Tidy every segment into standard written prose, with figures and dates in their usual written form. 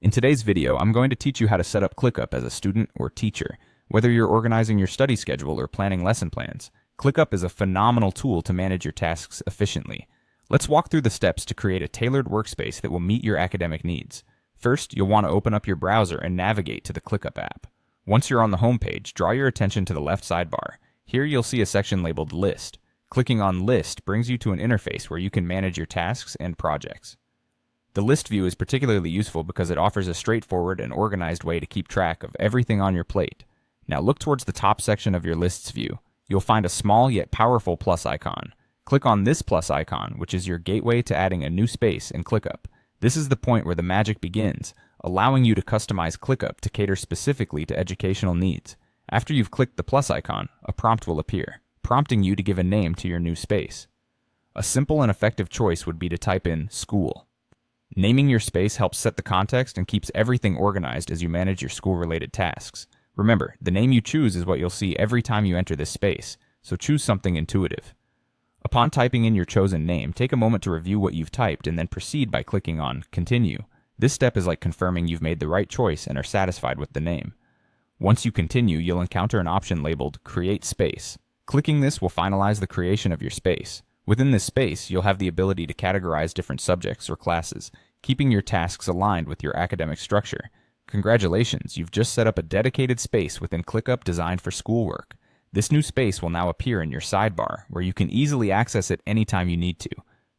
In today's video, I'm going to teach you how to set up ClickUp as a student or teacher. Whether you're organizing your study schedule or planning lesson plans, ClickUp is a phenomenal tool to manage your tasks efficiently. Let's walk through the steps to create a tailored workspace that will meet your academic needs. First, you'll want to open up your browser and navigate to the ClickUp app. Once you're on the home page, draw your attention to the left sidebar. Here you'll see a section labeled List. Clicking on List brings you to an interface where you can manage your tasks and projects. The list view is particularly useful because it offers a straightforward and organized way to keep track of everything on your plate. Now look towards the top section of your lists view. You'll find a small yet powerful plus icon. Click on this plus icon, which is your gateway to adding a new space in ClickUp. This is the point where the magic begins, allowing you to customize ClickUp to cater specifically to educational needs. After you've clicked the plus icon, a prompt will appear, prompting you to give a name to your new space. A simple and effective choice would be to type in School. Naming your space helps set the context and keeps everything organized as you manage your school-related tasks. Remember, the name you choose is what you'll see every time you enter this space, so choose something intuitive. Upon typing in your chosen name, take a moment to review what you've typed and then proceed by clicking on Continue. This step is like confirming you've made the right choice and are satisfied with the name. Once you continue, you'll encounter an option labeled Create Space. Clicking this will finalize the creation of your space. Within this space, you'll have the ability to categorize different subjects or classes, keeping your tasks aligned with your academic structure. Congratulations, you've just set up a dedicated space within ClickUp designed for schoolwork. This new space will now appear in your sidebar, where you can easily access it anytime you need to.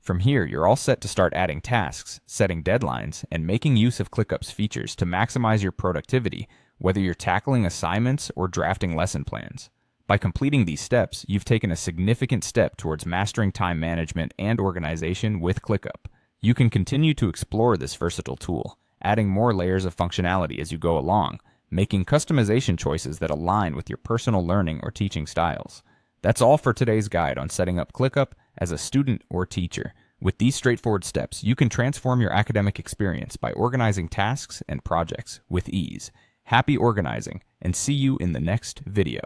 From here, you're all set to start adding tasks, setting deadlines, and making use of ClickUp's features to maximize your productivity, whether you're tackling assignments or drafting lesson plans. By completing these steps, you've taken a significant step towards mastering time management and organization with ClickUp. You can continue to explore this versatile tool, adding more layers of functionality as you go along, making customization choices that align with your personal learning or teaching styles. That's all for today's guide on setting up ClickUp as a student or teacher. With these straightforward steps, you can transform your academic experience by organizing tasks and projects with ease. Happy organizing, and see you in the next video.